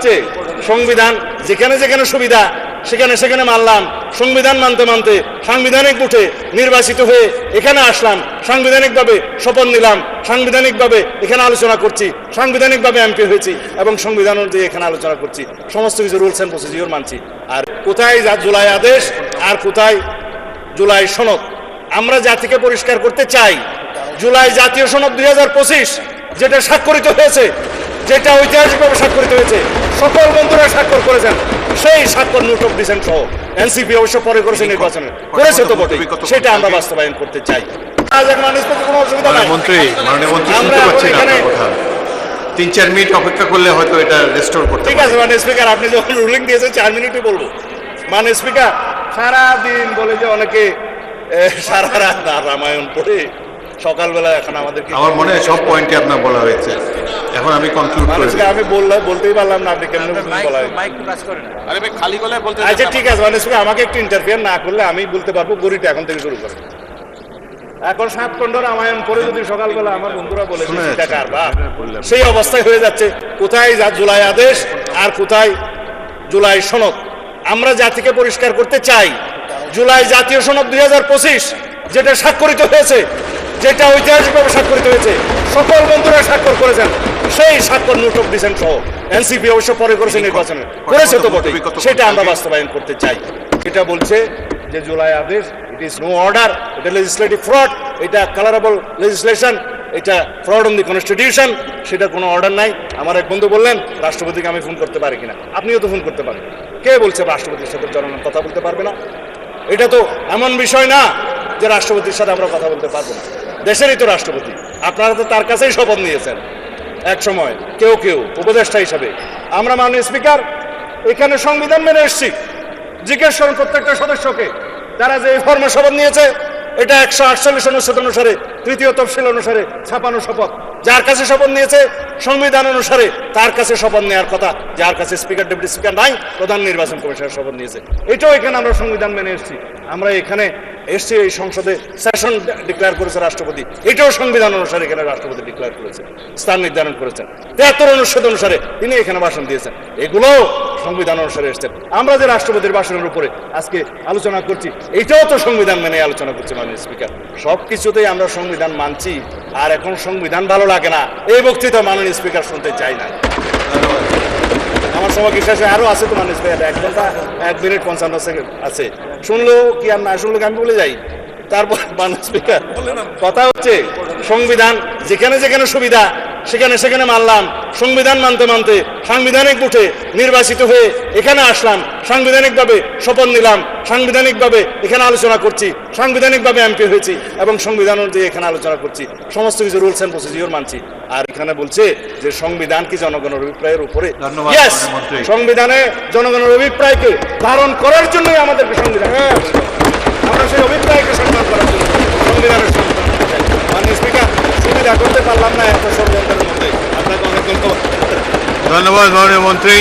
হচ্ছে সংবিধান যেখানে যেখানে সুবিধা সেখানে সেখানে মানলাম, সংবিধান মানতে মানতে সাংবিধানিক উঠে নির্বাচিত হয়ে এখানে আসলাম, সাংবিধানিকভাবে শপথ নিলাম, সাংবিধানিকভাবে এখানে আলোচনা করছি, সাংবিধানিকভাবে এমপি হয়েছি এবং সংবিধান অনুযায়ী এখানে আলোচনা করছি, সমস্ত কিছু রুলস অ্যান্ড প্রসিডিওর মানছি। আর কোথায় জুলাই আদেশ আর কোথায় জুলাই সনদ? আমরা জাতিকে পরিষ্কার করতে চাই, জুলাই জাতীয় সনদ 2025 যেটা স্বাক্ষরিত হয়েছে, যেটা ঐতিহাসিকভাবে স্বাক্ষরিত হয়েছে, সকল বন্ধুরা স্বাক্ষর করেছেন, সেই স্বাক্ষর নোট অফ ডিসেন্ট সহ এনসিপি অবশ্য পরে করেছে, নির্বাচনে করেছে তো বটে, সেটা আমরা বাস্তবায়ন করতে চাই। কোনো অসুবিধা নাই। মাননীয় মন্ত্রী শুনতে পাচ্ছেন আপনার কথা। 3-4 মিনিট অপেক্ষা করলে হয়তো এটা রেস্টোর করতে ঠিক আছে মাননীয় স্পিকার, আপনি যখন রুলিং দিয়েছেন 4 মিনিটই বলবো। মাননীয় স্পিকার, সারাদিন বলে যে অনেকে সারা রাত রামায়ণ পড়ে সকালবেলা এখন আমাদেরকে, আমার মনে হয় সব পয়েন্টে আপনার বলা হয়েছে, এখন আমি কনক্লুড করে দিই। আমি বলতেই পারলাম না, আপনি কেমন বলা আচ্ছা ঠিক আছে মাননীয় স্পিকার, আমাকে একটু ইন্টারফিয়ার না করলে আমি বলতে পারবো। গরিটা এখন থেকে শুরু করে, এখন 7 খণ্ড রামায়ণ পরে যদি সকালবেলা আমার বন্ধুরা বলে সেই অবস্থায় হয়ে যাচ্ছে। কোথায় জুলাই আদেশ আর কোথায় জুলাই সনদ? আমরা জাতিকে পরিষ্কার করতে চাই, জুলাই জাতীয় সনদ 2025 যেটা স্বাক্ষরিত হয়েছে, যেটা ঐতিহাসিকভাবে স্বাক্ষরিত হয়েছে, সকল বন্ধুরা স্বাক্ষর করেছেন, সেই স্বাক্ষর নোট অফ ডিসেন্ট সহ এনসিপি অবশ্য পরে করেছে, নির্বাচনে করেছে তো বটে, সেটা আমরা বাস্তবায়ন করতে চাই। এটা বলছে যে জুলাই আদেশ ইট ইজ নো অর্ডার, এটা লেজিসলেটিভ ফ্রড, এটা কালারেবল লেজিসলেশন, এটা ফ্রড অন দি কনস্টিটিউশন, সেটা কোনো অর্ডার নাই। আমার এক বন্ধু বললেন রাষ্ট্রপতিকে আমি ফোন করতে পারি কিনা, আপনিও তো ফোন করতে পারেন। কে বলছে রাষ্ট্রপতির সাথে জনগণ কথা বলতে পারবে না? এটা তো এমন বিষয় না যে রাষ্ট্রপতির সাথে আমরা কথা বলতে পারবো না, দেশেরই তো রাষ্ট্রপতি। আপনারা তো তার কাছেই শপথ নিয়েছেন এক সময়, কেউ কেউ উপদেষ্টা হিসাবে। আমরা মাননীয় স্পিকার এখানে সংবিধান মেনে এসেছি, জিজ্ঞেস করুন প্রত্যেকটা সদস্যকে, তারা যে ফর্মে শপথ নিয়েছে, এটা 148 অনুচ্ছেদ অনুসারে 3য় তফসিল অনুসারে ছাপানো শপথ। যার কাছে শপথ নিয়েছে সংবিধান অনুসারে তার কাছে শপথ নেওয়ার কথা, যার কাছে স্পিকার ডেপুটি স্পিকার নাই, প্রধান নির্বাচন কমিশনার শপথ নিয়েছে। এটাও এখানে আমরা সংবিধান মেনে এসেছি। আমরা এখানে এসছি, এই সংসদে সেশন ডিক্লেয়ার করেছে রাষ্ট্রপতি, এটাও সংবিধান অনুসারে এখানে রাষ্ট্রপতি ডিক্লেয়ার করেছে, স্থান নির্ধারণ করেছেন। 73 অনুচ্ছেদ অনুসারে তিনি এখানে ভাষণ দিয়েছেন, এগুলো সংবিধান অনুসারে এসছেন। আমরা যে রাষ্ট্রপতির ভাষণের উপরে আজকে আলোচনা করছি, এইটাও তো সংবিধান মেনে আলোচনা করছি মাননীয় স্পিকার। সব কিছুতেই আমরা সংবিধান মানছি, আর এখন সংবিধান ভালো লাগে না এই বক্তৃতা মাননীয় স্পিকার শুনতে চাই না। আমার সময় শেষে আরো আছে তো মাননীয় স্পিকার, 1 ঘন্টা 1 মিনিট 55 সেকেন্ড আছে, শুনলো কি আর না শুনলো আমি বলে যাই। তারপর মাননীয় স্পিকার, কথা হচ্ছে সংবিধান যেখানে যেখানে সুবিধা সেখানে সেখানে মানলাম, সংবিধান মানতে মানতে সাংবিধানিক উঠে নির্বাচিত হয়ে এখানে আসলাম, সাংবিধানিকভাবে শপথ নিলাম, সাংবিধানিকভাবে এখানে আলোচনা করছি, সাংবিধানিকভাবে এমপি হয়েছি এবং সংবিধান অনুযায়ী এখানে আলোচনা করছি, সমস্ত কিছু রুলস অ্যান্ড প্রসিডিওর মানছি। আর এখানে বলছে যে সংবিধান কি জনগণের অভিপ্রায়ের উপরে? ইয়েস, সংবিধানে জনগণের অভিপ্রায়কে ধারণ করার জন্যই আমাদেরকে সংবিধান, আমরা সেই অভিপ্রায়কে সম্মান করার জন্য সংবিধানের সম্মান চাই। মাননীয় স্পিকার, সুবিধা করতে পারলাম না এত ষড়যন্ত্রের মধ্যে, আপনাকে অনেক ধন্যবাদ। ধন্যবাদ মাননীয় মন্ত্রী।